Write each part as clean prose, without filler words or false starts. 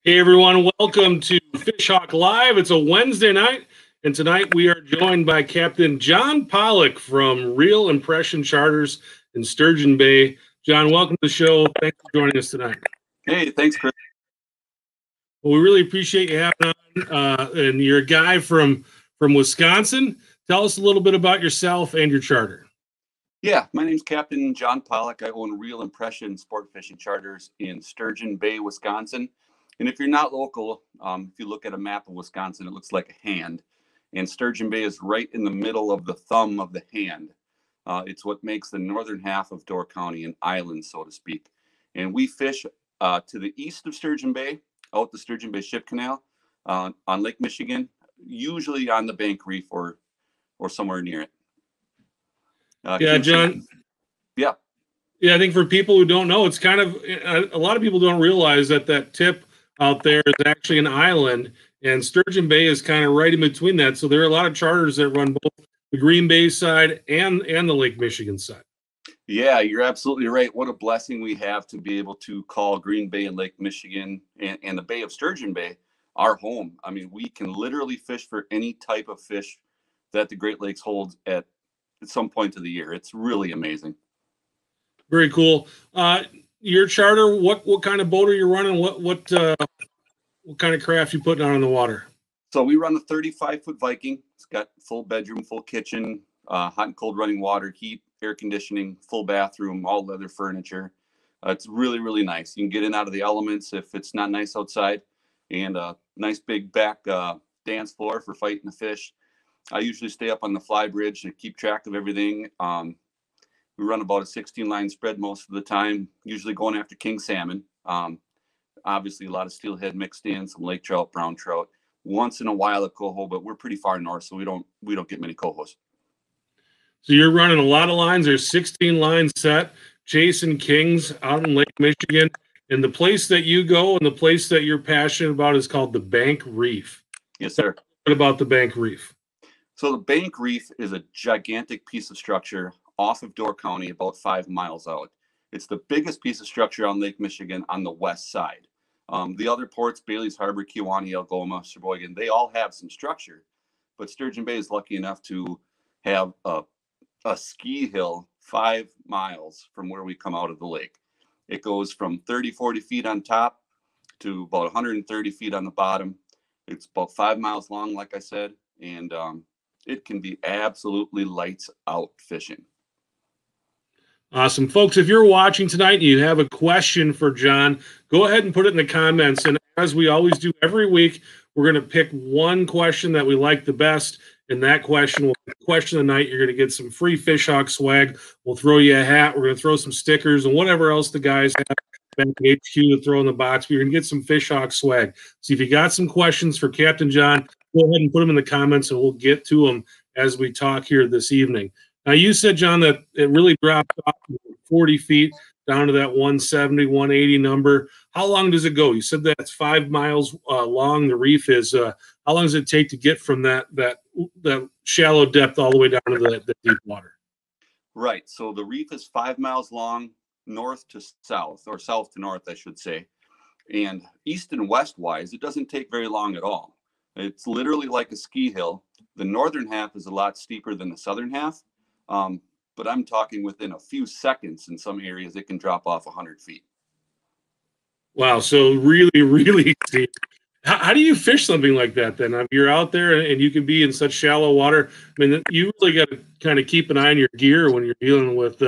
Hey everyone, welcome to Fish Hawk Live. It's a Wednesday night, and tonight we are joined by Captain John Pollock from Real Impression Charters in Sturgeon Bay. John, welcome to the show. Thanks for joining us tonight. Hey, thanks, Chris. Well, we really appreciate you having on. And you're a guy from Wisconsin. Tell us a little bit about yourself and your charter. Yeah, my name's Captain John Pollock. I own Real Impression Sport Fishing Charters in Sturgeon Bay, Wisconsin. And if you're not local, if you look at a map of Wisconsin, it looks like a hand. And Sturgeon Bay is right in the middle of the thumb of the hand. It's what makes the northern half of Door County an island, so to speak. And we fish to the east of Sturgeon Bay, out the Sturgeon Bay Ship Canal, on Lake Michigan, usually on the Bank Reef or somewhere near it. Yeah, John. Yeah. Yeah, I think for people who don't know, it's kind of a lot of people don't realize that tip out there is actually an island, and Sturgeon Bay is kind of right in between that. So there are a lot of charters that run both the Green Bay side and the Lake Michigan side. Yeah, you're absolutely right. What a blessing we have to be able to call Green Bay and Lake Michigan and the Bay of Sturgeon Bay our home. I mean, we can literally fish for any type of fish that the Great Lakes holds at some point of the year. It's really amazing. Very cool. Your charter, what kind of boat are you running? What kind of craft you putting out on the water? So we run a 35-foot Viking. It's got full bedroom, full kitchen, hot and cold running water, heat, air conditioning, full bathroom, all leather furniture. It's really, really nice. You can get in out of the elements if it's not nice outside, and a nice big back dance floor for fighting the fish. I usually stay up on the fly bridge to keep track of everything. We run about a 16-line spread most of the time, usually going after king salmon. Obviously, a lot of steelhead mixed in, some lake trout, brown trout. Once in a while a coho, but we're pretty far north, so we don't get many cohos. So you're running a lot of lines. There's 16 lines set, chasing kings out in Lake Michigan. And the place that you go and the place that you're passionate about is called the Bank Reef. Yes, sir. What about the Bank Reef? So the Bank Reef is a gigantic piece of structure off of Door County, about 5 miles out. It's the biggest piece of structure on Lake Michigan on the west side. The other ports, Bailey's Harbor, Kewanee, Algoma, Sheboygan, they all have some structure, but Sturgeon Bay is lucky enough to have a ski hill 5 miles from where we come out of the lake. It goes from 30, 40 feet on top to about 130 feet on the bottom. It's about 5 miles long, like I said, and it can be absolutely lights out fishing. Awesome. Folks, if you're watching tonight and you have a question for John, go ahead and put it in the comments. And as we always do every week, we're going to pick one question that we like the best. And that question will be the question of the night. You're going to get some free Fish Hawk swag. We'll throw you a hat. We're going to throw some stickers and whatever else the guys have Bank HQ to throw in the box. We're going to get some Fish Hawk swag. So if you got some questions for Captain John, go ahead and put them in the comments and we'll get to them as we talk here this evening. Now, you said, John, that it really dropped off 40 feet down to that 170, 180 number. How long does it go? You said that's 5 miles long. The reef is. How long does it take to get from that shallow depth all the way down to the deep water? Right. So the reef is 5 miles long, north to south, or south to north, I should say. And east and west wise, it doesn't take very long at all. It's literally like a ski hill. The northern half is a lot steeper than the southern half. But I'm talking within a few seconds in some areas, it can drop off 100 feet. Wow. So really, really steep. How do you fish something like that then? If you're out there and you can be in such shallow water, I mean, you really got to kind of keep an eye on your gear when you're dealing with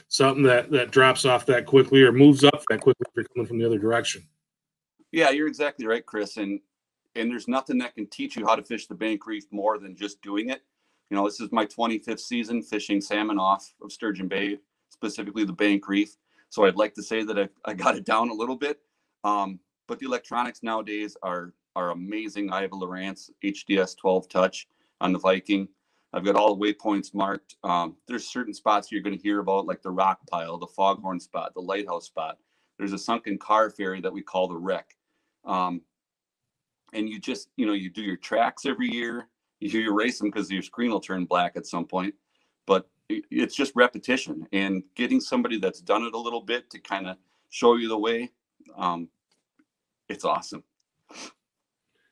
something that drops off that quickly or moves up that quickly if you're coming from the other direction. Yeah, you're exactly right, Chris. And there's nothing that can teach you how to fish the Bank Reef more than just doing it. You know, this is my 25th season fishing salmon off of Sturgeon Bay, specifically the Bank Reef. So I'd like to say that I got it down a little bit. But the electronics nowadays are amazing. I have a Lowrance HDS 12 touch on the Viking. I've got all the waypoints marked. There's certain spots you're going to hear about, like the rock pile, the foghorn spot, the lighthouse spot. There's a sunken car ferry that we call the wreck. And you just, you do your tracks every year. You race them because your screen will turn black at some point, but it's just repetition and getting somebody that's done it a little bit to kind of show you the way. It's awesome.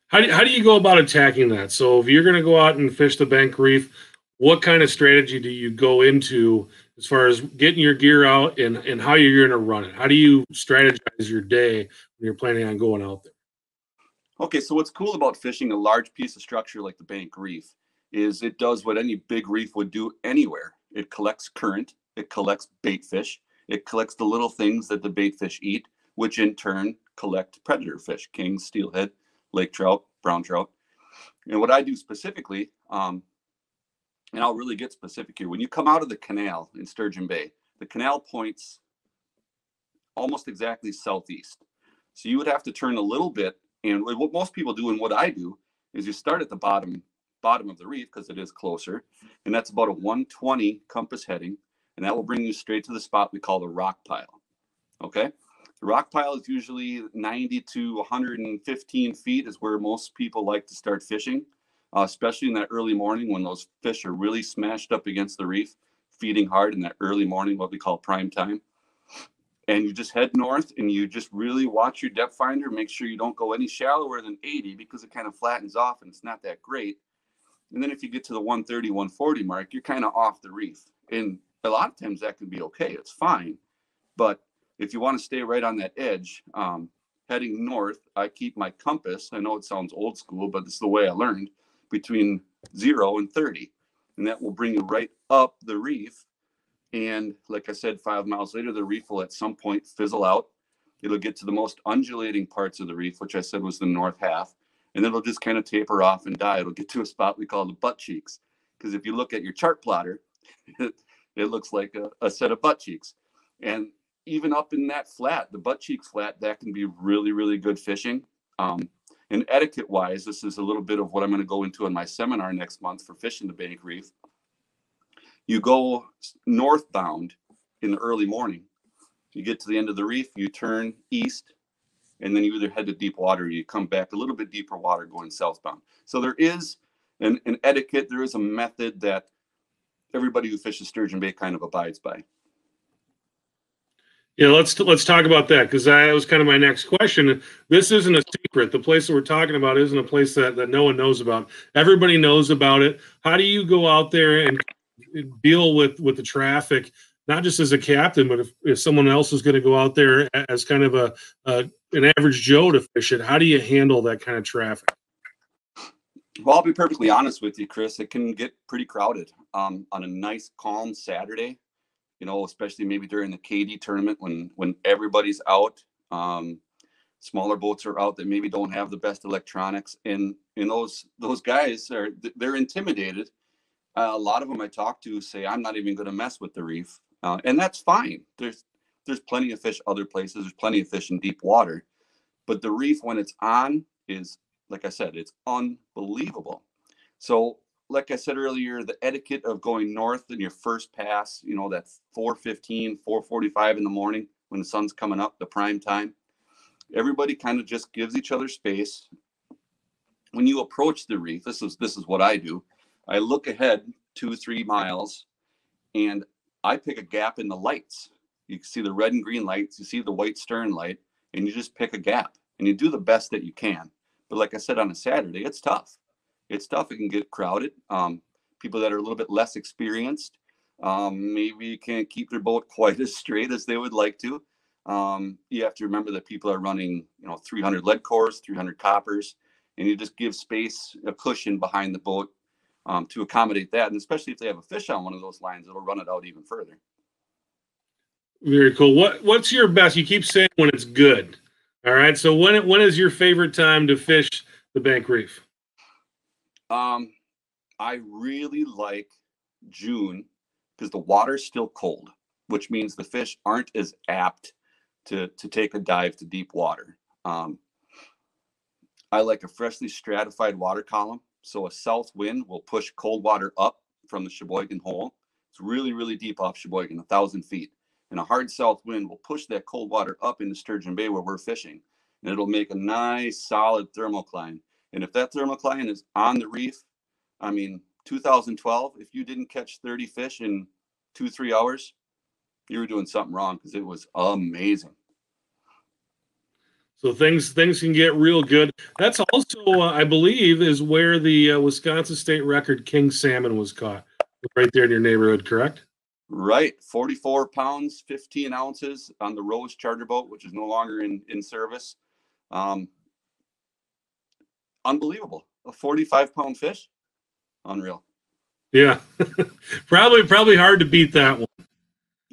How do you go about attacking that? So if you're going to go out and fish the Bank Reef, what kind of strategy do you go into as far as getting your gear out and how you're going to run it? How do you strategize your day when you're planning on going out there? Okay, so what's cool about fishing a large piece of structure like the Bank Reef is it does what any big reef would do anywhere. It collects current, it collects bait fish, it collects the little things that the bait fish eat, which in turn collect predator fish, king, steelhead, lake trout, brown trout. And what I do specifically, and I'll really get specific here, when you come out of the canal in Sturgeon Bay, the canal points almost exactly southeast. So you would have to turn a little bit. And what most people do and what I do is you start at the bottom of the reef because it is closer. And that's about a 120 compass heading. And that will bring you straight to the spot we call the rock pile. Okay. The rock pile is usually 90 to 115 feet is where most people like to start fishing, especially in that early morning when those fish are really smashed up against the reef, feeding hard in that early morning, what we call prime time. And you just head north and you just really watch your depth finder, make sure you don't go any shallower than 80 because it kind of flattens off and it's not that great. And then if you get to the 130, 140 mark, you're kind of off the reef. And a lot of times that can be okay. It's fine. But if you want to stay right on that edge, heading north, I keep my compass. I know it sounds old school, but it's the way I learned, between 0 and 30. And that will bring you right up the reef. And like I said, 5 miles later, the reef will at some point fizzle out. It'll get to the most undulating parts of the reef, which I said was the north half. And then it'll just kind of taper off and die. It'll get to a spot we call the butt cheeks. Because if you look at your chart plotter, it looks like a set of butt cheeks. And even up in that flat, the butt cheeks flat, that can be really, really good fishing. And etiquette wise, this is a little bit of what I'm going to go into in my seminar next month for fishing the Bank Reef. You go northbound in the early morning. You get to the end of the reef, you turn east, and then you either head to deep water or you come back a little bit deeper water going southbound. So there is an etiquette, there is a method that everybody who fishes Sturgeon Bay kind of abides by. Yeah, let's talk about that because that was kind of my next question. This isn't a secret. The place that we're talking about isn't a place that no one knows about. Everybody knows about it. How do you go out there and deal with the traffic, not just as a captain, but if someone else is going to go out there as kind of an average Joe to fish it? How do you handle that kind of traffic? Well, I'll be perfectly honest with you, Chris. It can get pretty crowded on a nice, calm Saturday. You know, especially maybe during the KD tournament when everybody's out. Smaller boats are out that maybe don't have the best electronics, and those guys they're intimidated. A lot of them I talk to say I'm not even going to mess with the reef, and that's fine. There's plenty of fish other places. There's plenty of fish in deep water, but the reef when it's on is, like I said, it's unbelievable. So like I said earlier, the etiquette of going north in your first pass, you know, that's 4:15, 4:45 in the morning when the sun's coming up, the prime time. Everybody kind of just gives each other space. When you approach the reef, this is what I do. I look ahead 2-3 miles and I pick a gap in the lights. You see the red and green lights, you see the white stern light, and you just pick a gap and you do the best that you can. But like I said, on a Saturday, it's tough. It's tough. It can get crowded. People that are a little bit less experienced maybe can't keep their boat quite as straight as they would like to. You have to remember that people are running, 300 lead cores, 300 coppers, and you just give space, a cushion behind the boat to accommodate that. And especially if they have a fish on one of those lines, it'll run it out even further. Very cool. What's your best? You keep saying when it's good. All right. So when is your favorite time to fish the Bank Reef? I really like June because the water's still cold, which means the fish aren't as apt to take a dive to deep water. I like a freshly stratified water column. So a south wind will push cold water up from the Sheboygan Hole. It's really, really deep off Sheboygan, 1,000 feet. And a hard south wind will push that cold water up into Sturgeon Bay where we're fishing. And it'll make a nice, solid thermocline. And if that thermocline is on the reef, 2012, if you didn't catch 30 fish in 2-3 hours, you were doing something wrong because it was amazing. So things can get real good. That's also, I believe, is where the Wisconsin state record king salmon was caught, right there in your neighborhood, correct? Right, 44 pounds, 15 ounces on the Rose charter boat, which is no longer in service. Unbelievable, a 45-pound fish, unreal. Yeah, probably hard to beat that one.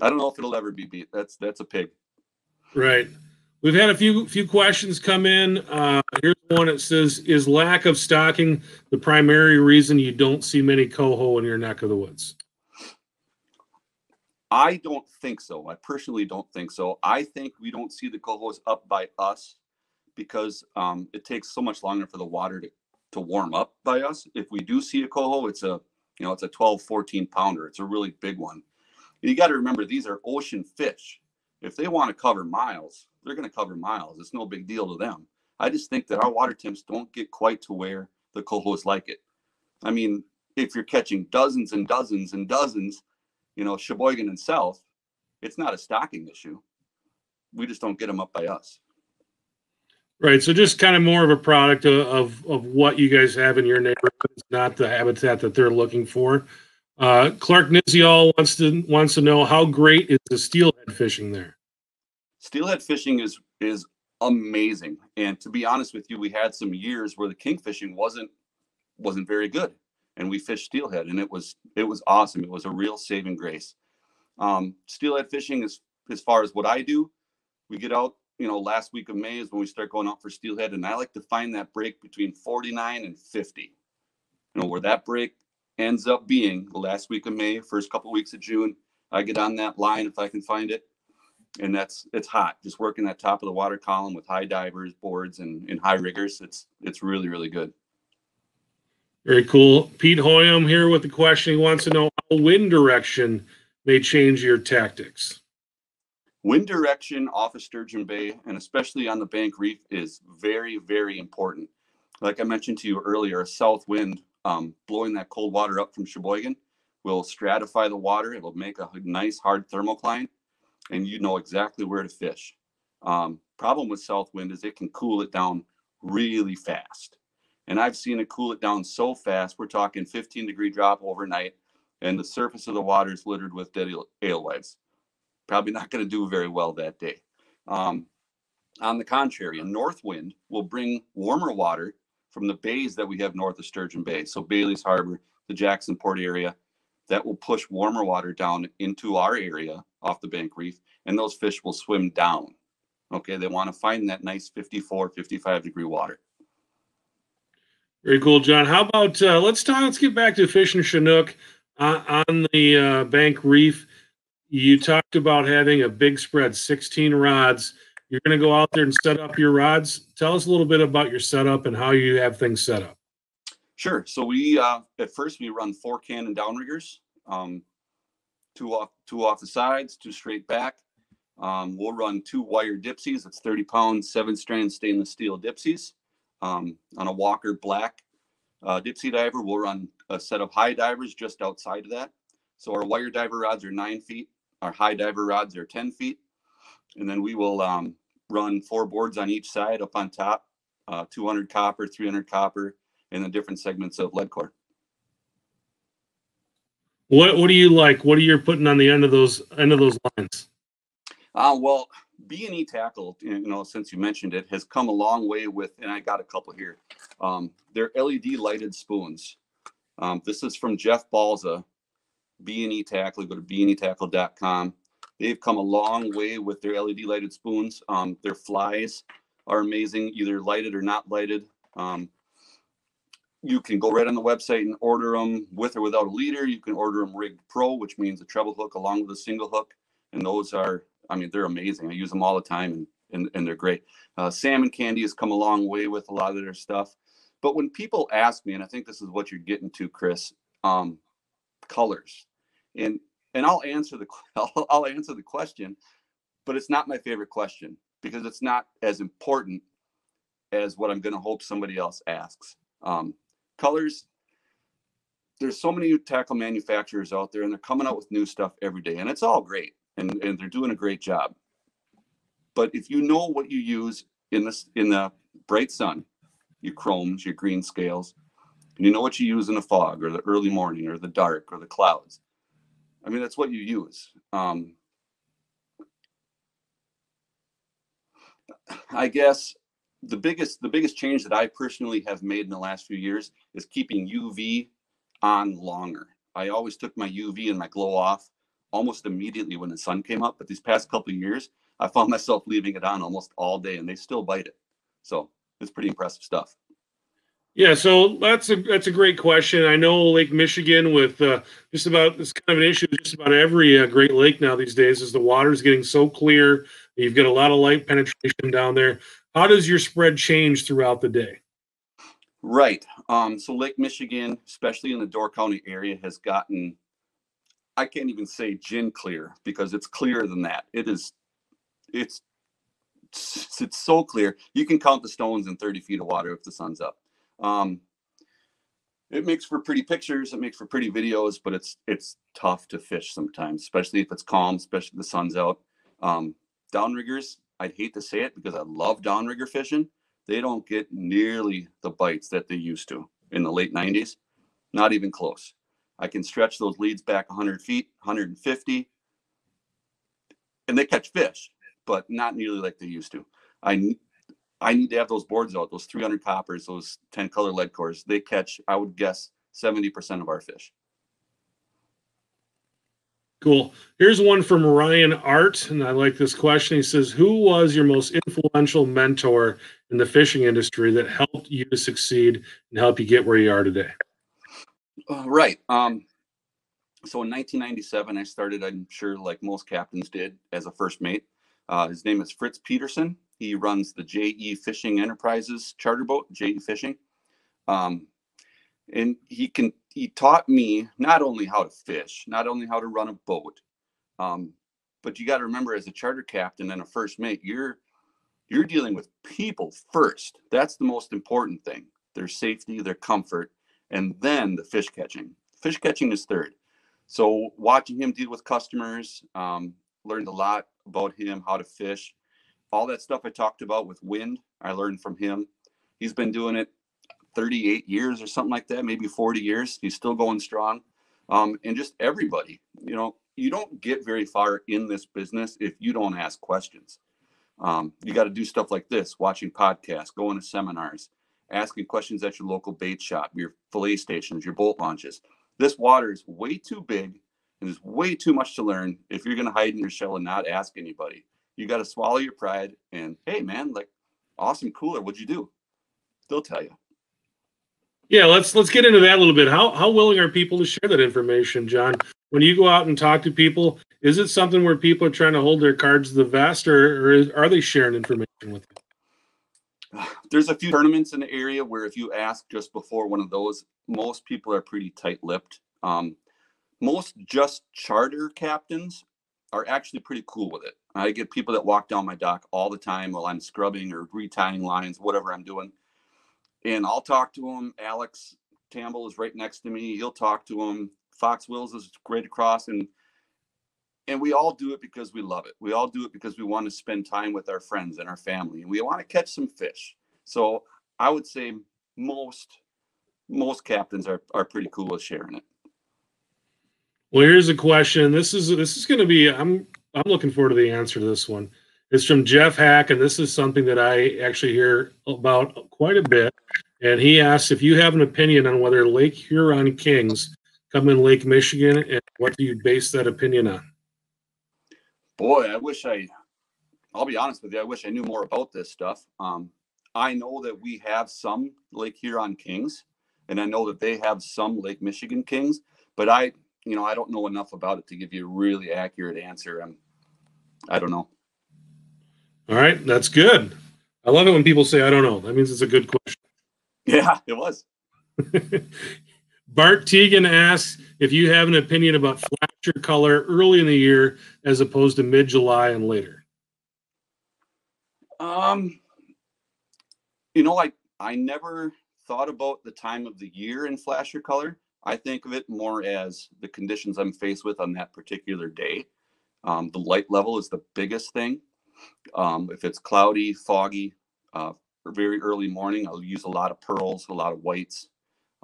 I don't know if it'll ever be beat. That's a pig. Right. We've had a few questions come in. Here's one. It says, "Is lack of stocking the primary reason you don't see many coho in your neck of the woods?" I don't think so. I personally don't think so. I think we don't see the cohos up by us because it takes so much longer for the water to warm up by us. If we do see a coho, it's a 12, 14 pounder. It's a really big one. And you got to remember, these are ocean fish. If they want to cover miles, they're going to cover miles. It's no big deal to them. I just think that our water temps don't get quite to where the cohos like it. I mean, if you're catching dozens and dozens and dozens, Sheboygan and South, it's not a stocking issue. We just don't get them up by us. Right. So just kind of more of a product of what you guys have in your neighborhood, not the habitat that they're looking for. Clark Nizial wants to know, how great is the steelhead fishing there? Steelhead fishing is amazing. And to be honest with you, we had some years where the king fishing wasn't very good, and we fished steelhead, and it was awesome. It was a real saving grace. Steelhead fishing is, as far as what I do, we get out, last week of May is when we start going out for steelhead, and I like to find that break between 49 and 50. Where that break ends up being the last week of May, first couple of weeks of June. I get on that line if I can find it, and it's hot. Just working that top of the water column with high divers, boards, and high riggers. It's really, really good. Very cool. Pete Hoyam here with the question. He wants to know how wind direction may change your tactics. Wind direction off of Sturgeon Bay, and especially on the Bank Reef, is very, very important. Like I mentioned to you earlier, a south wind blowing that cold water up from Sheboygan will stratify the water. It will make a nice hard thermocline, and you know exactly where to fish. Problem with south wind is it can cool it down really fast. And I've seen it cool it down so fast, we're talking 15-degree drop overnight, and the surface of the water is littered with dead alewives. Probably not going to do very well that day. On the contrary, a north wind will bring warmer water from the bays that we have north of Sturgeon Bay. So Bailey's Harbor, the Jacksonport area, that will push warmer water down into our area off the Bank Reef, and those fish will swim down. Okay, they want to find that nice 54, 55-degree water. Very cool, John. How about let's get back to fishing Chinook on the Bank Reef. You talked about having a big spread, 16 rods. You're going to go out there and set up your rods. Tell us a little bit about your setup and how you have things set up. Sure. So we at first we run 4 Cannon downriggers, two off the sides, 2 straight back. We'll run 2 wire Dipsies. It's 30-pound, 7-strand stainless steel Dipsies. On a Walker black Dipsy diver, we'll run a set of high divers just outside of that. So our wire diver rods are 9 feet. Our high diver rods are 10 feet. And then we will run 4 boards on each side up on top, 200 copper, 300 copper, and the different segments of lead core. What do you like? What are you putting on the end of those lines? Well, B&E tackle, since you mentioned it, has come a long way with, and I got a couple here. They're LED lighted spoons. This is from Jeff Balza, B&E tackle. Go to bnetackle.com. They've come a long way with their LED lighted spoons. Their flies are amazing, either lighted or not lighted. You can go right on the website and order them with or without a leader. You can order them rigged pro, which means a treble hook along with a single hook. And those are, they're amazing. I use them all the time, and they're great. Salmon Candy has come a long way with a lot of their stuff. But when people ask me, and I think this is what you're getting to, Chris, colors, and I'll answer the question, but it's not my favorite question because it's not as important as what I'm going to hope somebody else asks. Colors, there's so many tackle manufacturers out there, and they're coming out with new stuff every day, and it's all great, and they're doing a great job. But if you know what you use in the bright sun, your chromes, your green scales, and you know what you use in the fog or the early morning or the dark or the clouds. I mean, that's what you use. I guess the biggest change that I personally have made in the last few years is keeping UV on longer. I always took my UV and my glow off almost immediately when the sun came up, but these past couple of years, I found myself leaving it on almost all day, and they still bite it. So it's pretty impressive stuff. Yeah, so that's a great question. I know Lake Michigan with just about this kind of an issue. Just about every Great Lake now these days is the water's getting so clear. You've got a lot of light penetration down there. How does your spread change throughout the day? Right. So Lake Michigan, especially in the Door County area, has gotten, I can't even say gin clear because it's clearer than that. It's so clear. You can count the stones in 30 feet of water if the sun's up. It makes for pretty pictures. It makes for pretty videos, but it's tough to fish sometimes, especially if it's calm, especially if the sun's out. Downriggers, I'd hate to say it because I love downrigger fishing. They don't get nearly the bites that they used to in the late 90s. Not even close. I can stretch those leads back 100 feet, 150, and they catch fish, but not nearly like they used to. I need to have those boards out, those 300 coppers, those 10 color lead cores. They catch, I would guess, 70% of our fish. Cool. Here's one from Ryan Art, and I like this question. He says, who was your most influential mentor in the fishing industry that helped you to succeed and help you get where you are today? Right. So in 1997, I started, I'm sure like most captains did, as a first mate. His name is Fritz Peterson. He runs the JE Fishing Enterprises charter boat, JE Fishing. And he taught me not only how to fish, not only how to run a boat, but you got to remember, as a charter captain and a first mate, you're dealing with people first. That's the most important thing: their safety, their comfort, and then the fish catching. Fish catching is third. So watching him deal with customers, learned a lot about him, how to fish. All that stuff I talked about with wind, I learned from him. He's been doing it 38 years or something like that, maybe 40 years. He's still going strong. And just everybody, you don't get very far in this business if you don't ask questions. You got to do stuff like this: watching podcasts, going to seminars, asking questions at your local bait shop, your fillet stations, your boat launches. This water is way too big and there's way too much to learn if you're going to hide in your shell and not ask anybody. You got to swallow your pride and, hey man, like, awesome cooler, what'd you do? They'll tell you. Yeah, let's get into that a little bit. How willing are people to share that information, John? When you go out and talk to people, is it something where people are trying to hold their cards to the vest, or are they sharing information with you? There's a few tournaments in the area where if you ask just before one of those, most people are pretty tight-lipped. Most just charter captains are actually pretty cool with it. I get people that walk down my dock all the time while I'm scrubbing or retying lines, whatever I'm doing. And I'll talk to them. Alex Campbell is right next to me. He'll talk to them. Fox Wills is right across. And we all do it because we love it. We all do it because we want to spend time with our friends and our family. And we want to catch some fish. So I would say most captains are pretty cool with sharing it. Well, here's a question. This is going to be, I'm looking forward to the answer to this one. It's from Jeff Hack, and this is something that I actually hear about quite a bit. And he asks if you have an opinion on whether Lake Huron kings come in Lake Michigan, and what do you base that opinion on? Boy, I'll be honest with you, I wish I knew more about this stuff. I know that we have some Lake Huron kings, and I know that they have some Lake Michigan kings, but I don't know enough about it to give you a really accurate answer. I don't know. All right, that's good. I love it when people say, I don't know. That means it's a good question. Yeah, it was. Bart Teagan asks if you have an opinion about flasher color early in the year as opposed to mid-July and later. I never thought about the time of the year in flasher color. I think of it more as the conditions I'm faced with on that particular day. The light level is the biggest thing. If it's cloudy, foggy, very early morning. I'll use a lot of pearls, a lot of whites.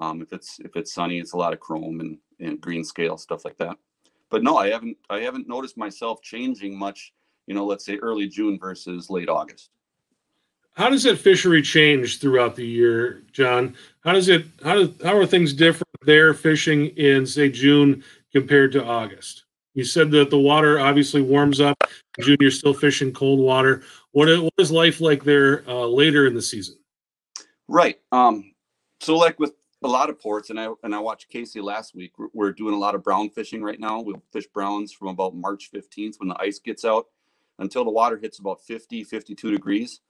If it's sunny, it's a lot of chrome and green scale, stuff like that. But no, I haven't noticed myself changing much, let's say early June versus late August. How does that fishery change throughout the year, John? How are things different there fishing in, say, June compared to August? You said that the water obviously warms up. In June, you're still fishing cold water. What is life like there later in the season? Right. So like with a lot of ports, and I watched Casey last week, we're doing a lot of brown fishing right now. We'll fish browns from about March 15th when the ice gets out until the water hits about 50, 52 degrees.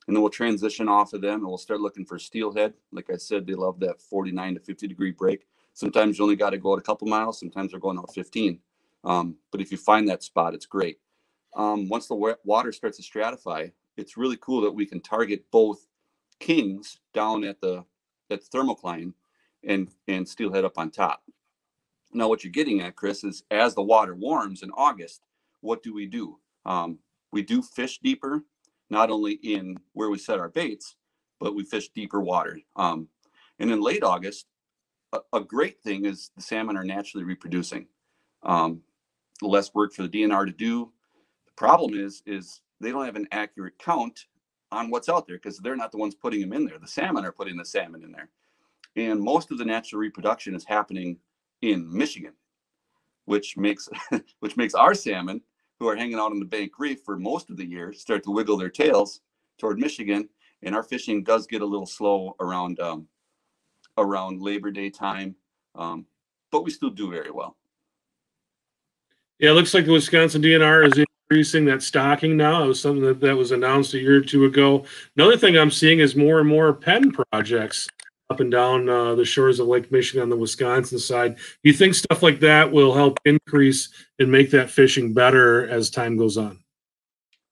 And then we'll transition off of them and we'll start looking for steelhead. Like I said, they love that 49 to 50 degree break. Sometimes you only got to go out a couple miles. Sometimes they're going out 15. But if you find that spot, it's great. Once the water starts to stratify, it's really cool that we can target both kings down at the thermocline and steelhead up on top. Now, what you're getting at, Chris, is as the water warms in August, what do? We do fish deeper, not only in where we set our baits, but we fish deeper water. And in late August, a great thing is the salmon are naturally reproducing. Less work for the DNR to do. The problem is they don't have an accurate count on what's out there because they're not the ones putting them in there. The salmon are putting the salmon in there. And most of the natural reproduction is happening in Michigan, which makes our salmon, who are hanging out on the Bank Reef for most of the year, start to wiggle their tails toward Michigan. And our fishing does get a little slow around Labor Day time, but we still do very well. Yeah, it looks like the Wisconsin DNR is increasing that stocking now. It was something that was announced a year or two ago. Another thing I'm seeing is more and more pen projects up and down the shores of Lake Michigan on the Wisconsin side. Do you think stuff like that will help increase and make that fishing better as time goes on?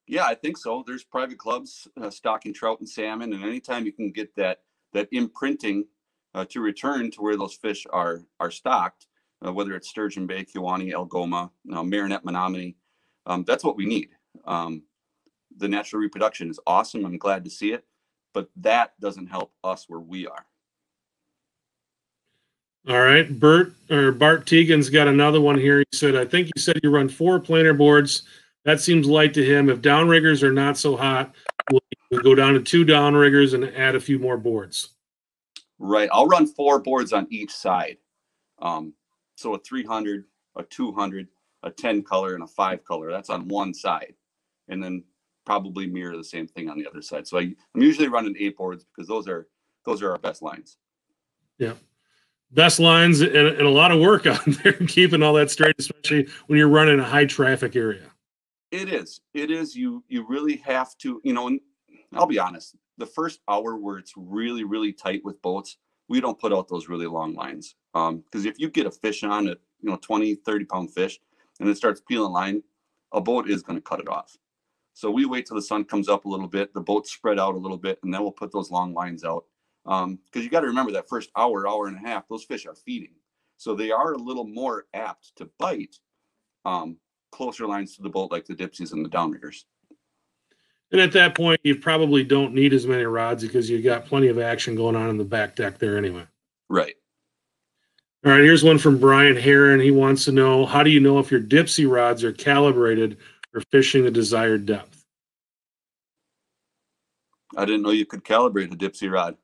Yeah, I think so. There's private clubs stocking trout and salmon, and anytime you can get that imprinting to return to where those fish are stocked, whether it's Sturgeon Bay, Kewaunee, Algoma, Marinette, Menominee, that's what we need. The natural reproduction is awesome. I'm glad to see it, but that doesn't help us where we are. All right, Bart Tegan's got another one here. He said, I think you said you run 4 planer boards. That seems light to him. If downriggers are not so hot, we'll go down to 2 downriggers and add a few more boards. Right. I'll run 4 boards on each side. So a 300, a 200, a 10 color, and a 5 color. That's on one side. And then probably mirror the same thing on the other side. So I'm usually running 8 boards because those are our best lines. Yeah. Best lines and a lot of work out there keeping all that straight, especially when you're running a high traffic area. It is. You really have to, and I'll be honest, the first hour where it's really, really tight with boats, we don't put out those really long lines. Because if you get a fish on it, 20, 30 pound fish, and it starts peeling line, a boat is going to cut it off. So we wait till the sun comes up a little bit, the boats spread out a little bit, and then we'll put those long lines out. Because you got to remember that first hour and a half, those fish are feeding. So they are a little more apt to bite closer lines to the boat, like the Dipsies and the downriggers. And at that point, you probably don't need as many rods because you got plenty of action going on in the back deck there anyway. Right. All right, here's one from Brian Heron. He wants to know, how do you know if your Dipsy rods are calibrated for fishing the desired depth? I didn't know you could calibrate a Dipsy rod.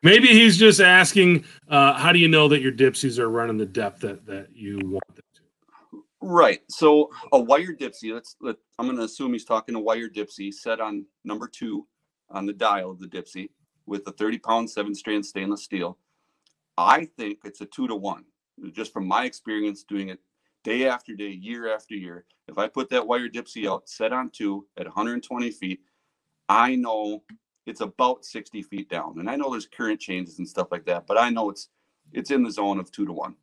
Maybe he's just asking, how do you know that your Dipsies are running the depth that you want them to? Right. So a wire Dipsy, I'm going to assume he's talking a wire Dipsy set on number 2 on the dial of the Dipsy with a 30-pound 7-strand stainless steel. I think it's a 2-to-1. Just from my experience doing it day after day, year after year. If I put that wire Dipsy out, set on 2 at 120 feet, I know it's about 60 feet down. And I know there's current changes and stuff like that, but I know it's in the zone of 2-to-1.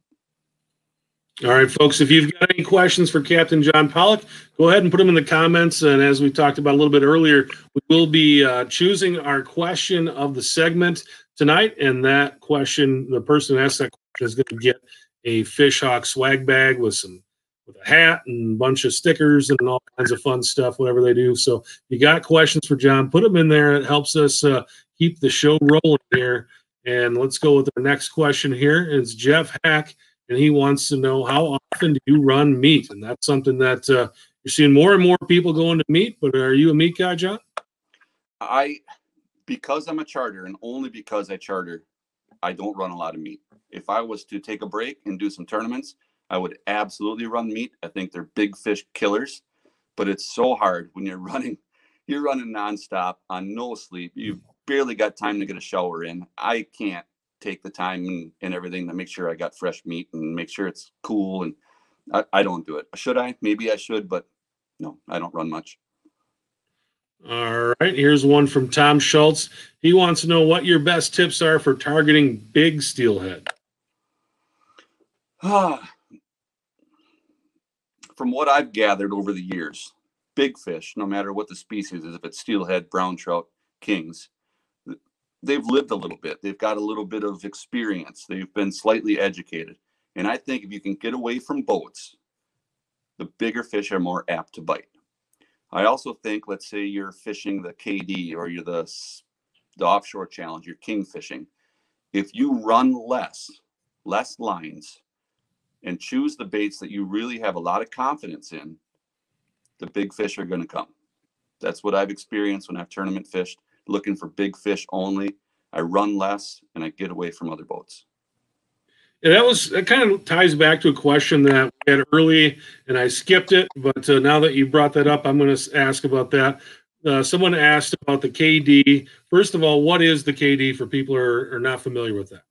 All right, folks, if you've got any questions for Captain John Pollock, go ahead and put them in the comments. And as we talked about a little bit earlier, we will be choosing our question of the segment tonight. And that question, the person who asked that question is going to get a Fish Hawk swag bag with some with a hat and a bunch of stickers and all kinds of fun stuff, whatever they do. So if you got questions for John, put them in there. It helps us keep the show rolling here. And let's go with our next question here. It's Jeff Hack, and he wants to know, how often do you run meat? And that's something that you're seeing more and more people going to meat, but are you a meat guy, John? Because I'm a charter, and only because I charter, I don't run a lot of meat. If I was to take a break and do some tournaments, I would absolutely run meat. I think they're big fish killers, but it's so hard when you're running nonstop on no sleep. You've barely got time to get a shower in. I can't take the time and everything to make sure I got fresh meat and make sure it's cool. And I don't do it. Should I? Maybe I should, but no, I don't run much. All right, here's one from Tom Schultz. He wants to know what your best tips are for targeting big steelhead. From what I've gathered over the years, big fish, no matter what the species is, if it's steelhead, brown trout, kings, they've lived a little bit. They've got a little bit of experience. They've been slightly educated. And I think if you can get away from boats, the bigger fish are more apt to bite. I also think, let's say you're fishing the KD or you're the offshore challenge, you're king fishing. If you run less lines and choose the baits that you really have a lot of confidence in, the big fish are going to come. That's what I've experienced when I've tournament fished, looking for big fish only. I run less and I get away from other boats. Yeah, that kind of ties back to a question that we had early, and I skipped it. But now that you brought that up, I'm going to ask about that. Someone asked about the KD. First of all, what is the KD for people who are not familiar with that?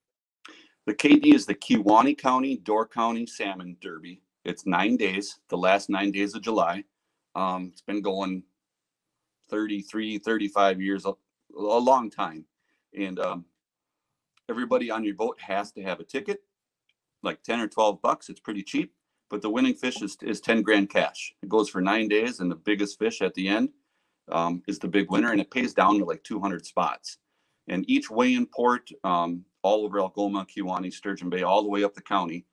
The KD is the Kewaunee County, Door County Salmon Derby. It's 9 days, the last 9 days of July. It's been going 33, 35 years, a long time. And everybody on your boat has to have a ticket, like 10 or 12 bucks. It's pretty cheap, but the winning fish is 10 grand cash. It goes for 9 days, and the biggest fish at the end is the big winner, and it pays down to like 200 spots. And each weigh-in port, all over Algoma, Kewaunee, Sturgeon Bay, all the way up the county,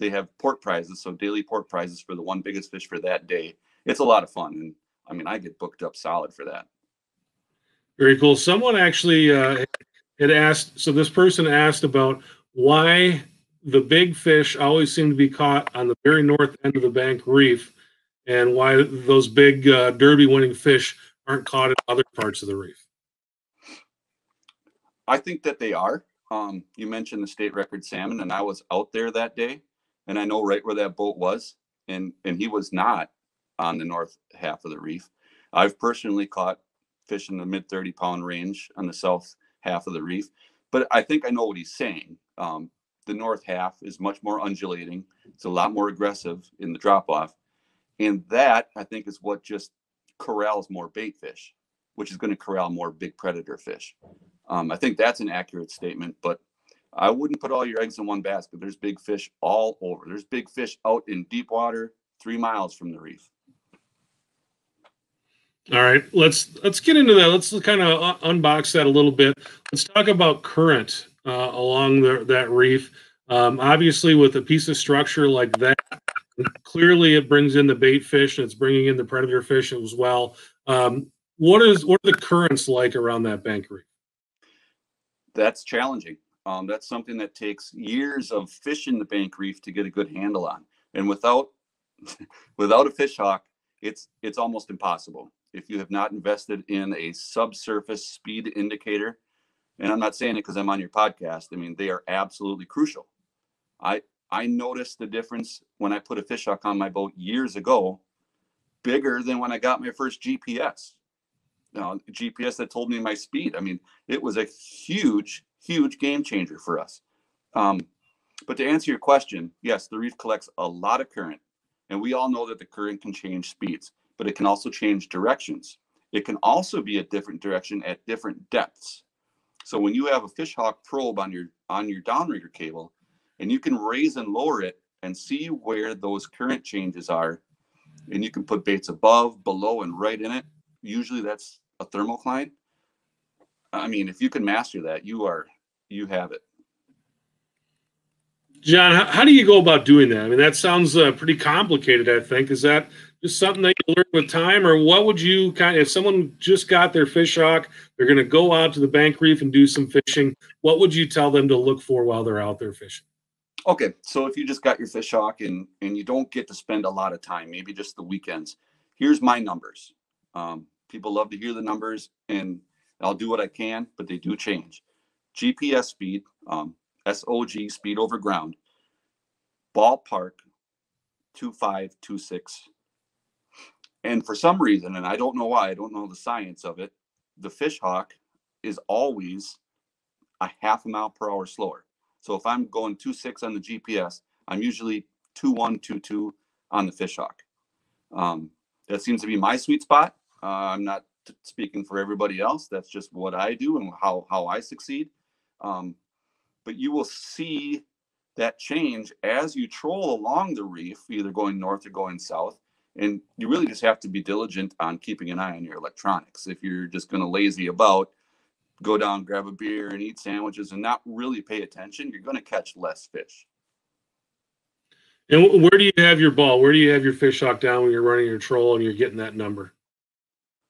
they have port prizes, so daily port prizes for the one biggest fish for that day. It's a lot of fun, and I mean, I get booked up solid for that. Very cool. Someone actually had asked, so this person asked about why the big fish always seem to be caught on the very north end of the Bank Reef, and why those big Derby winning fish aren't caught in other parts of the reef. I think that they are. You mentioned the state record salmon, and I was out there that day, and I know right where that boat was, and he was not on the north half of the reef. I've personally caught fish in the mid 30-pound range on the south half of the reef, but I think I know what he's saying. The north half is much more undulating. It's a lot more aggressive in the drop off. And that, I think, is what just corrals more bait fish, which is going to corral more big predator fish. I think that's an accurate statement, but I wouldn't put all your eggs in one basket. There's big fish all over. There's big fish out in deep water, 3 miles from the reef. All right, let's get into that. Let's kind of unbox that a little bit. Let's talk about current along that reef. Obviously, with a piece of structure like that, clearly it brings in the bait fish and it's bringing in the predator fish as well. What are the currents like around that Bank Reef? That's challenging. That's something that takes years of fishing the Bank Reef to get a good handle on. And without a fish hawk, it's almost impossible. If you have not invested in a subsurface speed indicator, and I'm not saying it because I'm on your podcast, I mean, they are absolutely crucial. I noticed the difference when I put a fish hawk on my boat years ago, bigger than when I got my first GPS. GPS that told me my speed. I mean, it was a huge game changer for us. But to answer your question, yes, the reef collects a lot of current, and we all know that the current can change speeds, but it can also change directions. It can also be a different direction at different depths. So when you have a fish hawk probe on your downrigger cable, and you can raise and lower it and see where those current changes are, and you can put baits above, below, and right in it. Usually that's a thermocline. I mean, if you can master that, you have it. John, how do you go about doing that? I mean, that sounds pretty complicated, I think. Is that just something that you learn with time, or what would you if someone just got their fish hawk, they're going to go out to the Bank Reef and do some fishing, what would you tell them to look for while they're out there fishing? Okay, so if you just got your fish hawk and you don't get to spend a lot of time, maybe just the weekends, here's my numbers. People love to hear the numbers, and I'll do what I can, but they do change. GPS speed, SOG, speed over ground, ballpark 2526. And for some reason, and I don't know why, I don't know the science of it, the fish hawk is always a half a mile per hour slower. So if I'm going 2.6 on the GPS, I'm usually 2.1, 2.2 on the fish hawk. That seems to be my sweet spot. I'm not speaking for everybody else. That's just what I do and how I succeed. But you will see that change as you troll along the reef, either going north or going south. And you really just have to be diligent on keeping an eye on your electronics. If you're just going to lazy about, go down, grab a beer and eat sandwiches and not really pay attention, you're going to catch less fish. And where do you have your ball? Where do you have your fish hawk down when you're running your troll and you're getting that number?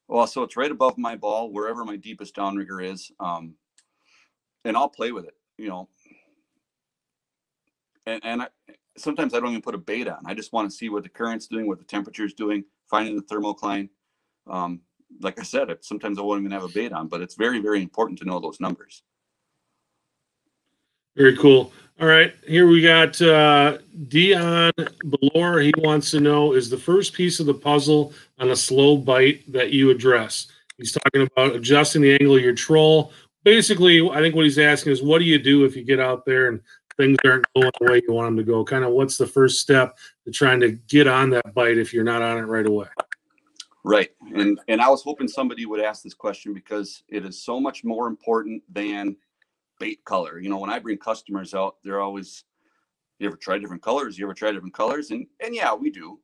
Well, so it's right above my ball, wherever my deepest downrigger is. And I'll play with it, you know. And sometimes I don't even put a bait on. I just want to see what the current's doing, what the temperature's doing, finding the thermocline. Like I said, sometimes I won't even have a bait on, but it's very, very important to know those numbers. Very cool. All right, here we got Dion Belor. He wants to know, is the first piece of the puzzle on a slow bite that you address? He's talking about adjusting the angle of your troll. Basically, I think what he's asking is, what do you do if you get out there and things aren't going the way you want them to go? Kind of what's the first step to trying to get on that bite if you're not on it right away? Right. And I was hoping somebody would ask this question because it is so much more important than bait color. You know, when I bring customers out, they're always, you ever try different colors? You ever try different colors? And yeah, we do.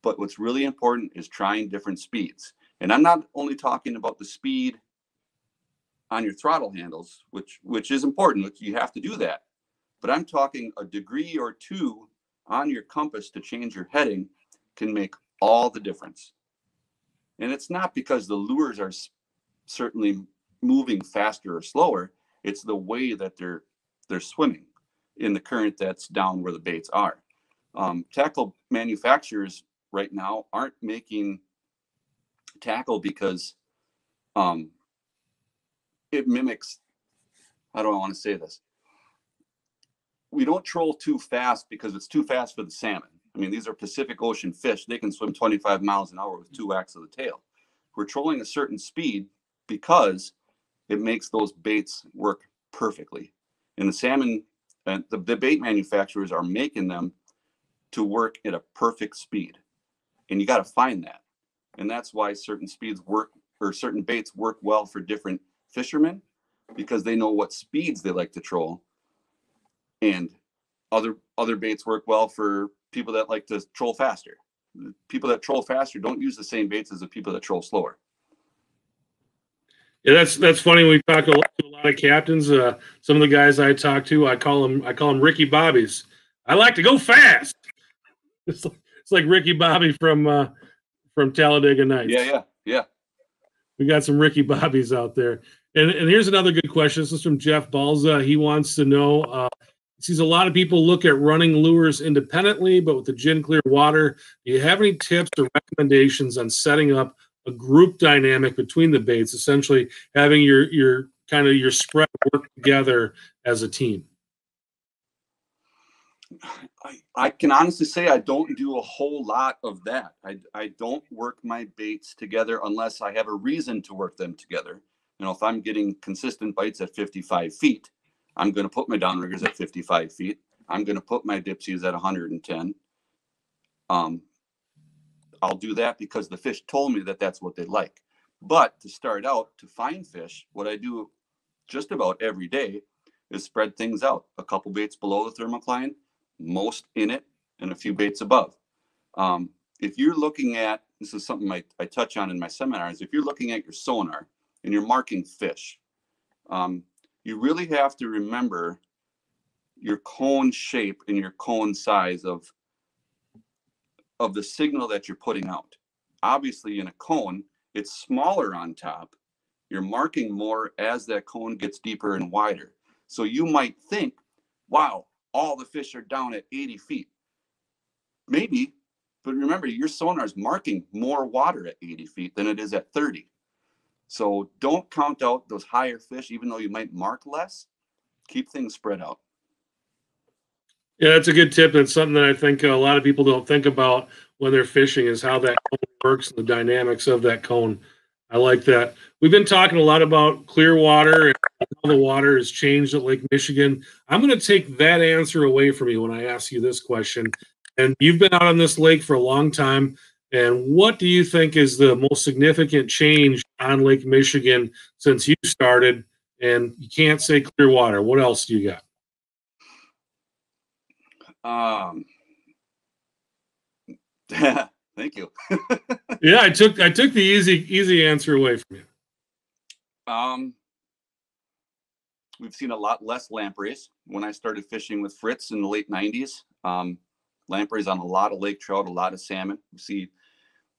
But what's really important is trying different speeds. And I'm not only talking about the speed on your throttle handles, which is important. You have to do that. But I'm talking a degree or two on your compass to change your heading can make all the difference. And it's not because the lures are certainly moving faster or slower. It's the way that they're swimming in the current that's down where the baits are. Tackle manufacturers right now aren't making tackle because it mimics, how do I want to say this? We don't troll too fast because it's too fast for the salmon. I mean, these are Pacific Ocean fish. They can swim 25 miles an hour with 2 whacks of the tail. We're trolling a certain speed because it makes those baits work perfectly. And the salmon, the bait manufacturers are making them to work at a perfect speed. And you got to find that. And that's why certain speeds work, or certain baits work well for different fishermen, because they know what speeds they like to troll. And other baits work well for people that like to troll faster. The people that troll faster don't use the same baits as the people that troll slower. Yeah, that's funny. We talk to a lot of captains. Some of the guys I talk to, I call them Ricky Bobbies. I like to go fast. It's like Ricky Bobby from Talladega Nights. Yeah. We got some Ricky Bobbies out there. And here's another good question. This is from Jeff Balza. He wants to know, he sees a lot of people look at running lures independently, but with the gin clear water, do you have any tips or recommendations on setting up a group dynamic between the baits, essentially having your kind of your spread work together as a team? I can honestly say I don't do a whole lot of that. I don't work my baits together unless I have a reason to work them together. You know, if I'm getting consistent bites at 55 feet, I'm going to put my downriggers at 55 feet. I'm going to put my dipsies at 110. I'll do that because the fish told me that that's what they like. But to start out, to find fish, what I do just about every day is spread things out. A couple baits below the thermocline, most in it, and a few baits above. If you're looking at, this is something I touch on in my seminars, if you're looking at your sonar and you're marking fish, you really have to remember your cone shape and your cone size of the signal that you're putting out. Obviously, in a cone, it's smaller on top. You're marking more as that cone gets deeper and wider. So you might think, wow, all the fish are down at 80 feet. Maybe, but remember, your sonar is marking more water at 80 feet than it is at 30. So don't count out those higher fish, even though you might mark less. Keep things spread out. Yeah, that's a good tip. That's something that I think a lot of people don't think about when they're fishing, is how that cone works and the dynamics of that cone. I like that. We've been talking a lot about clear water and how the water has changed at Lake Michigan. I'm going to take that answer away from you when I ask you this question. And you've been out on this lake for a long time. And what do you think is the most significant change on Lake Michigan since you started? And you can't say clear water. What else do you got? Thank you. Yeah, I took the easy answer away from you. We've seen a lot less lampreys. When I started fishing with Fritz in the late 90s, lampreys on a lot of lake trout, a lot of salmon. We see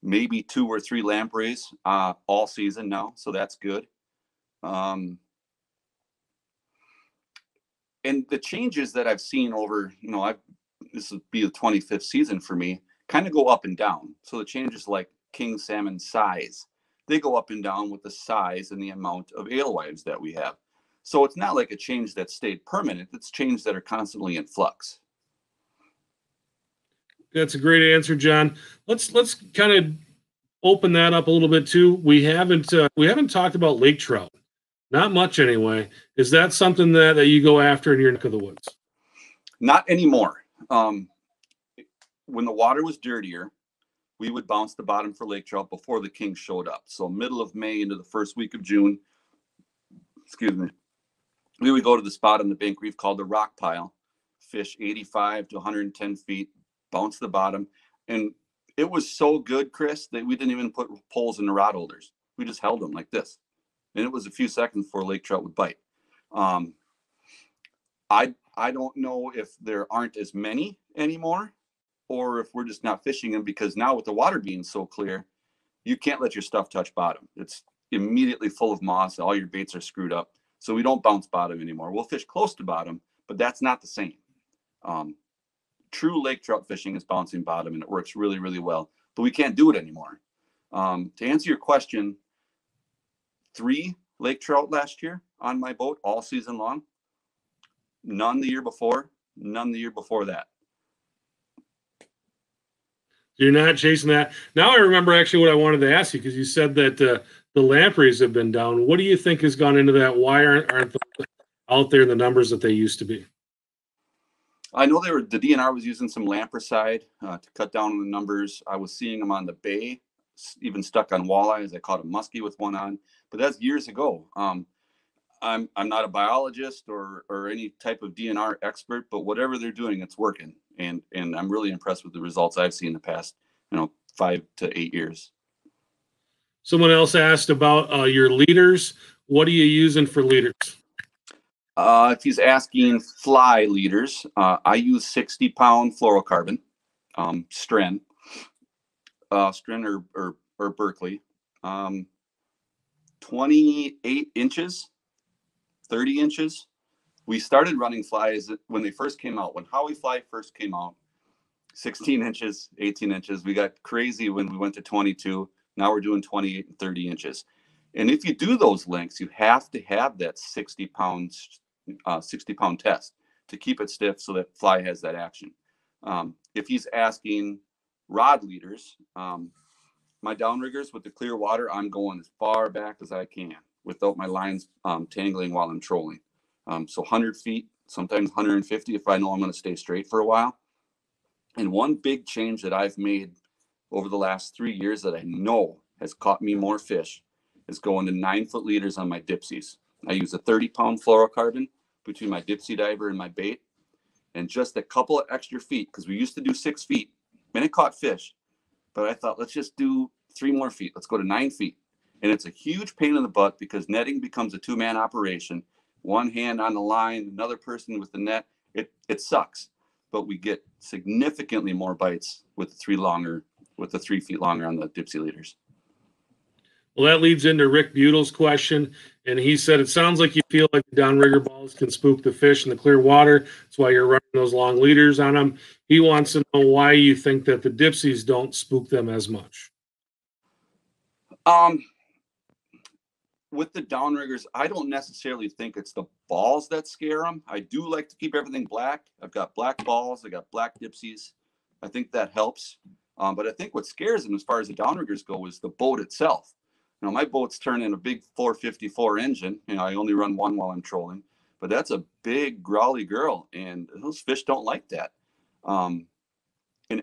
maybe 2 or 3 lampreys all season now, so that's good. And the changes that I've seen over, this would be the 25th season for me, kind of go up and down. So the changes like king salmon size, they go up and down with the size and the amount of alewives that we have. So it's not like a change that stayed permanent. It's changes that are constantly in flux. That's a great answer, John. Let's kind of open that up a little bit too. We haven't talked about lake trout. Not much anyway. Is that something that you go after in your neck of the woods? Not anymore. When the water was dirtier, we would bounce the bottom for lake trout before the king showed up. So middle of May into the first week of June, we would go to the spot on the Bank Reef called the rock pile, fish 85 to 110 feet, bounce the bottom. And it was so good, Chris, that we didn't even put poles in the rod holders. We just held them like this. And it was a few seconds before lake trout would bite. I don't know if there aren't as many anymore, or if we're just not fishing them, because now with the water being so clear, you can't let your stuff touch bottom. It's immediately full of moss. All your baits are screwed up. So we don't bounce bottom anymore. We'll fish close to bottom, but that's not the same. True lake trout fishing is bouncing bottom, and it works really, really well, but we can't do it anymore. To answer your question, 3 lake trout last year on my boat all season long. None the year before, none the year before that. You're not chasing that. Now I remember actually what I wanted to ask you, because you said that the lampreys have been down. What do you think has gone into that? Why aren't they out there in the numbers that they used to be? I know the DNR was using some lampricide to cut down on the numbers. I was seeing them on the bay, even stuck on walleyes. I caught a muskie with one on, but that's years ago. I'm not a biologist or any type of DNR expert, but whatever they're doing, it's working. And I'm really impressed with the results I've seen in the past, 5 to 8 years. Someone else asked about your leaders. What are you using for leaders? If he's asking fly leaders, I use 60-pound fluorocarbon, Stren or Berkeley, 28 inches. 30 inches. We started running flies when they first came out. When Howie Fly first came out, 16 inches, 18 inches. We got crazy when we went to 22. Now we're doing 28 and 30 inches. And if you do those lengths, you have to have that 60-pound test to keep it stiff so that fly has that action. If he's asking rod leaders, my downriggers with the clear water, I'm going as far back as I can without my lines tangling while I'm trolling. So 100 feet, sometimes 150 if I know I'm going to stay straight for a while. And one big change that I've made over the last 3 years that I know has caught me more fish is going to 9-foot leaders on my Dipsies. I use a 30-pound fluorocarbon between my Dipsy diver and my bait, and just a couple of extra feet, because we used to do 6 feet, and it caught fish. But I thought, let's just do 3 more feet. Let's go to 9 feet. And it's a huge pain in the butt because netting becomes a 2-man operation. One hand on the line, another person with the net, It sucks, but we get significantly more bites with the 3 feet longer on the Dipsy leaders. Well, that leads into Rick Butel's question, and he said, it sounds like you feel like the downrigger balls can spook the fish in the clear water. That's why you're running those long leaders on them. He wants to know why you think that the Dipsies don't spook them as much. With the downriggers, I don't necessarily think it's the balls that scare them. I do like to keep everything black. I've got black balls. I got black Dipsies. I think that helps. But I think what scares them as far as the downriggers go is the boat itself. You know, my boat's turning a big 454 engine. You know, I only run one while I'm trolling, but that's a big growly girl, and those fish don't like that. And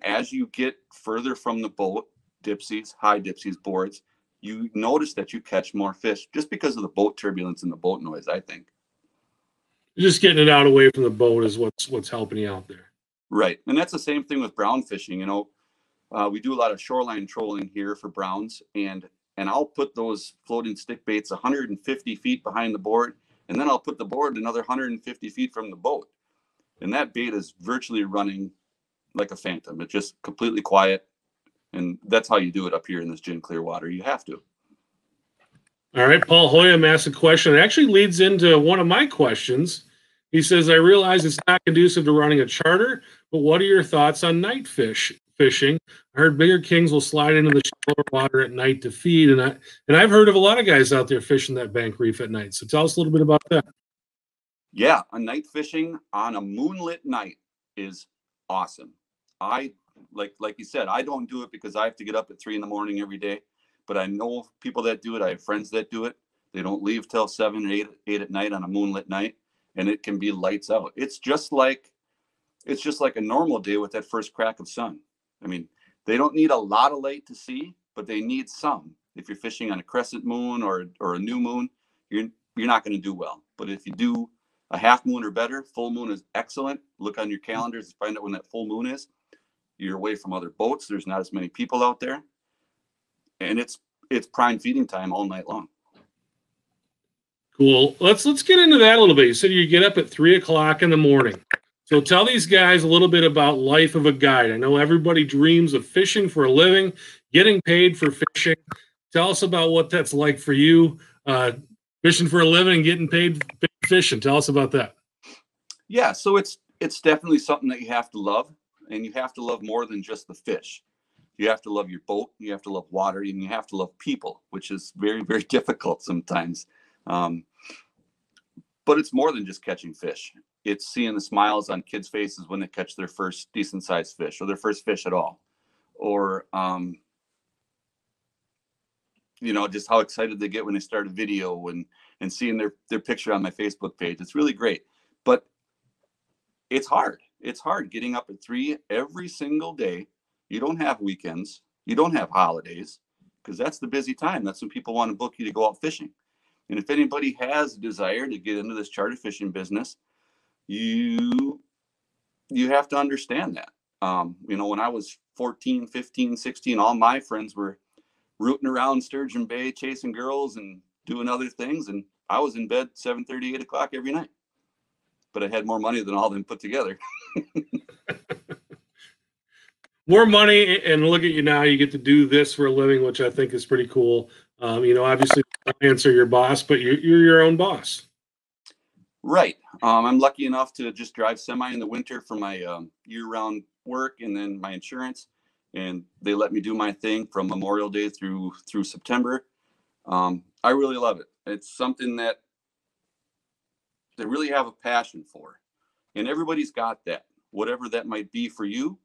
as you get further from the boat, Dipsies, high Dipsies, boards, you notice that you catch more fish just because of the boat turbulence and the boat noise, I think. Just getting it out away from the boat is what's helping you out there. Right. And that's the same thing with brown fishing. You know, we do a lot of shoreline trolling here for browns, and I'll put those floating stick baits 150 feet behind the board, and then I'll put the board another 150 feet from the boat. And that bait is virtually running like a phantom. It's just completely quiet. And that's how you do it up here in this gin clear water. You have to. All right. Paul Hoyam asked a question. It actually leads into one of my questions. He says, I realize it's not conducive to running a charter, but what are your thoughts on night fishing? I heard bigger kings will slide into the shallower water at night to feed. And I've heard of a lot of guys out there fishing that Bank Reef at night. So tell us a little bit about that. Yeah. A night fishing on a moonlit night is awesome. Like you said, I don't do it because I have to get up at 3 a.m. every day, but I know people that do it. I have friends that do it. They don't leave till 7 or 8 at night on a moonlit night, and it can be lights out. It's just like a normal day with that first crack of sun. I mean, they don't need a lot of light to see, but they need some. If you're fishing on a crescent moon or a new moon, you're not going to do well. But if you do a half moon or better, full moon is excellent. Look on your calendars to find out when that full moon is. You're away from other boats. There's not as many people out there, and it's prime feeding time all night long. Cool. Let's get into that a little bit. You said you get up at 3 o'clock in the morning. So tell these guys a little bit about life of a guide. I know everybody dreams of fishing for a living, getting paid for fishing. Tell us about what that's like for you, fishing for a living and getting paid fishing. Tell us about that. Yeah, so it's definitely something that you have to love. And you have to love more than just the fish. You have to love your boat. You have to love water, and you have to love people, which is very, very difficult sometimes. But it's more than just catching fish. It's seeing the smiles on kids' faces when they catch their first decent-sized fish or their first fish at all. Or, you know, just how excited they get when they start a video and seeing their picture on my Facebook page. It's really great. But it's hard. It's hard getting up at 3 every single day. You don't have weekends. You don't have holidays, because that's the busy time. That's when people want to book you to go out fishing. And if anybody has a desire to get into this charter fishing business, you have to understand that. You know, when I was 14, 15, 16, all my friends were rooting around Sturgeon Bay, chasing girls and doing other things. And I was in bed 7:30, 8 o'clock every night. But I had more money than all of them put together. More money, and look at you now. You get to do this for a living, which I think is pretty cool. You know, obviously, clients are your boss, but you're your own boss. Right. I'm lucky enough to just drive semi in the winter for my year-round work and then my insurance. And they let me do my thing from Memorial Day through September. I really love it. It's something that they really have a passion for, and everybody's got that. Whatever that might be for you,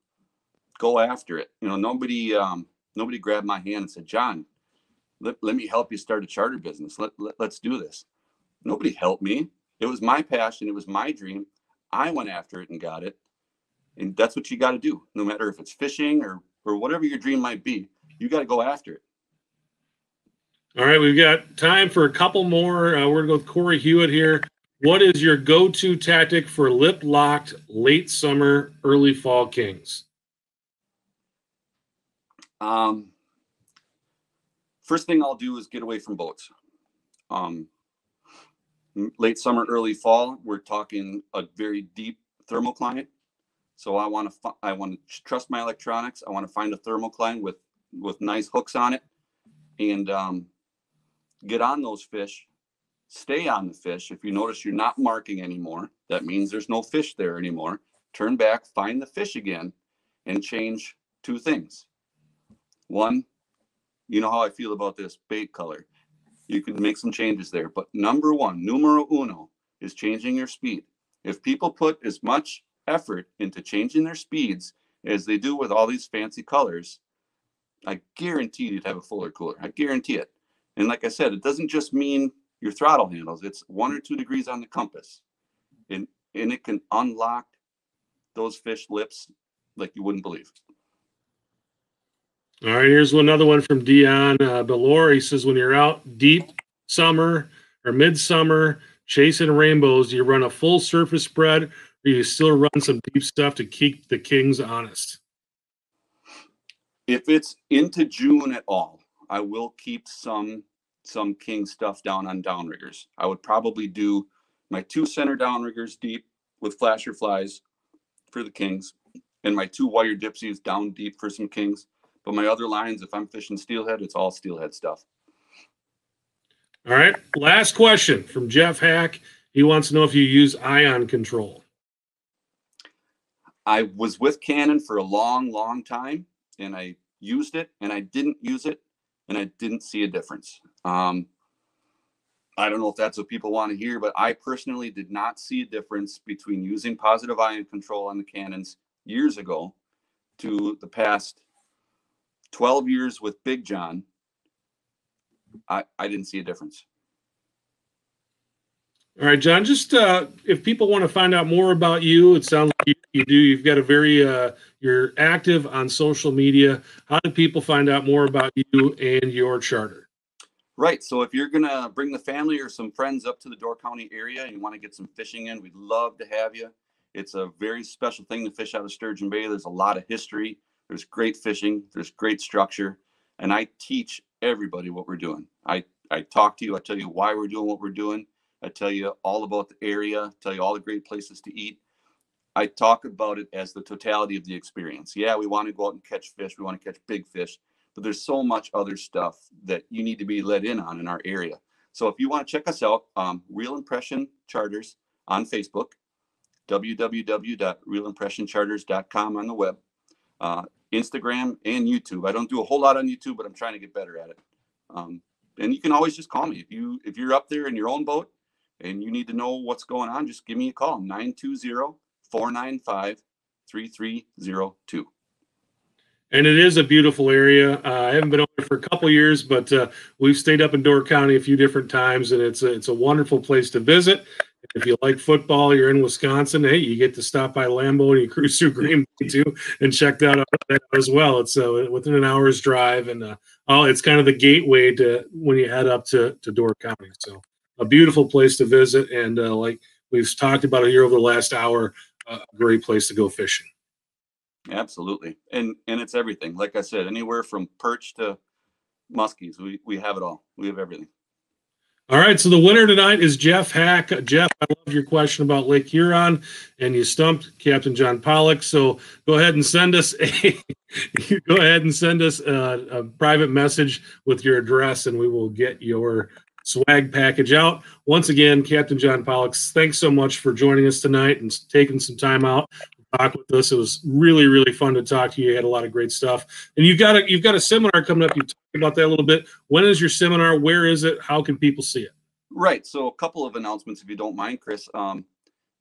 go after it. You know, nobody grabbed my hand and said, John, let me help you start a charter business. Let's do this. Nobody helped me. It was my passion. It was my dream. I went after it and got it. And that's what you got to do. No matter if it's fishing or whatever your dream might be, you got to go after it. All right, we've got time for a couple more. We're going to go with Corey Hewitt here. What is your go-to tactic for lip-locked late summer, early fall kings? First thing I'll do is get away from boats. Late summer, early fall, we're talking a very deep thermocline. So I want to trust my electronics. I want to find a thermocline with nice hooks on it, and get on those fish. Stay on the fish. If you notice you're not marking anymore, that means there's no fish there anymore. Turn back, find the fish again, and change two things. One, you know how I feel about this bait color. You can make some changes there. But number one, numero uno, is changing your speed. If people put as much effort into changing their speeds as they do with all these fancy colors, I guarantee you'd have a fuller cooler. I guarantee it. And like I said, it doesn't just mean your throttle handles. It's 1 or 2 degrees on the compass. And it can unlock those fish lips like you wouldn't believe. All right, here's another one from Dion Belor. He says, when you're out deep summer or midsummer chasing rainbows, do you run a full surface spread, or do you still run some deep stuff to keep the kings honest? If it's into June at all, I will keep some king stuff down on downriggers. I would probably do my 2 center downriggers deep with flasher flies for the kings, and my 2 wire dipsies down deep for some kings. But my other lines, if I'm fishing steelhead, it's all steelhead stuff. All right, last question from Jeff Hack. He wants to know if you use ion control. I was with Canon for a long, long time, and I used it, and I didn't use it, and I didn't see a difference. I don't know if that's what people want to hear, but I personally did not see a difference between using positive ion control on the Canons years ago to the past 12 years with Big John. I didn't see a difference. All right, John, just if people want to find out more about you, it sounds like you've got a very, you're active on social media. How do people find out more about you and your charter? Right. So if you're going to bring the family or some friends up to the Door County area and you want to get some fishing in, we'd love to have you. It's a very special thing to fish out of Sturgeon Bay. There's a lot of history. There's great fishing. There's great structure. And I teach everybody what we're doing. I talk to you. I tell you why we're doing what we're doing. I tell you all about the area, tell you all the great places to eat. I talk about it as the totality of the experience. Yeah, we want to go out and catch fish. We want to catch big fish. But there's so much other stuff that you need to be let in on in our area. So if you want to check us out, Real Impression Charters on Facebook, www.realimpressioncharters.com on the web, Instagram, and YouTube. I don't do a whole lot on YouTube, but I'm trying to get better at it. And you can always just call me. If you're up there in your own boat and you need to know what's going on, just give me a call, 920-495-3302. And it is a beautiful area. I haven't been over there for a couple of years, but we've stayed up in Door County a few different times, and it's a wonderful place to visit. If you like football, you're in Wisconsin, hey, you get to stop by Lambeau and you cruise through Green Bay too and check that out as well. It's within an hour's drive, and it's kind of the gateway to when you head up to Door County. So a beautiful place to visit, and like we've talked about here over the last hour, a great place to go fishing. Absolutely. And it's everything. Like I said, anywhere from perch to muskies, we have it all. We have everything. All right, so the winner tonight is Jeff Hack. Jeff, I love your question about Lake Huron, and you stumped Captain John Pollock. So go ahead and send us a private message with your address, and we will get your swag package out. Once again, Captain John Pollock, thanks so much for joining us tonight and taking some time out to talk with us. It was really, really fun to talk to you. You had a lot of great stuff, and you've got a seminar coming up. You talked about that a little bit. When is your seminar? Where is it? How can people see it? Right. So a couple of announcements, if you don't mind, Chris.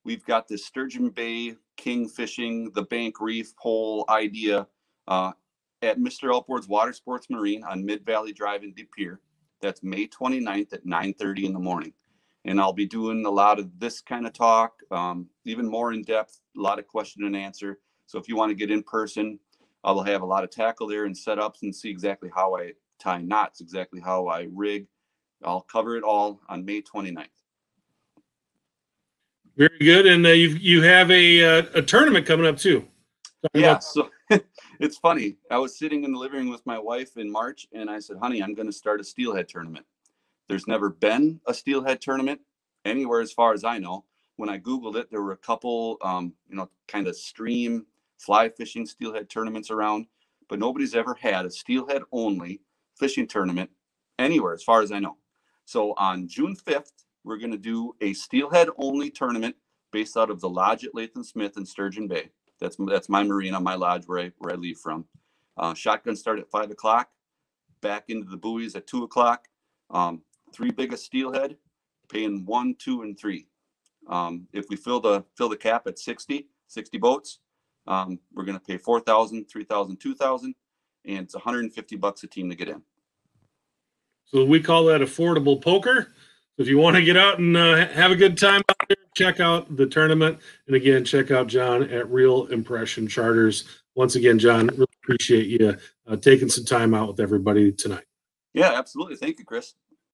We've got the Sturgeon Bay king fishing, the Bank Reef whole idea at Mr. Elpord's Water Sports Marine on Mid-Valley Drive in De Pere. That's May 29th at 9:30 in the morning. And I'll be doing a lot of this kind of talk, even more in depth, a lot of question and answer. So if you want to get in person, I will have a lot of tackle there and setups and see exactly how I tie knots, exactly how I rig. I'll cover it all on May 29th. Very good. And you have a tournament coming up too. Yeah. So it's funny. I was sitting in the living room with my wife in March, and I said, honey, I'm going to start a steelhead tournament. There's never been a steelhead tournament anywhere as far as I know. when I Googled it, there were a couple, kind of stream fly fishing steelhead tournaments around, but nobody's ever had a steelhead only fishing tournament anywhere, as far as I know. So on June 5th, we're going to do a steelhead only tournament based out of the lodge at Latham Smith in Sturgeon Bay. That's my marina, my lodge where I leave from. Shotgun start at 5 o'clock, back into the buoys at 2 o'clock. 3 biggest steelhead, paying 1, 2, and 3. If we fill the cap at 60 boats, we're going to pay 4,000, 3,000, 2,000, and it's $150 a team to get in. So we call that affordable poker. So if you want to get out and have a good time out there, check out the tournament. And again, check out John at Real Impression Charters. Once again, John, really appreciate you taking some time out with everybody tonight. Yeah, absolutely. Thank you, Chris.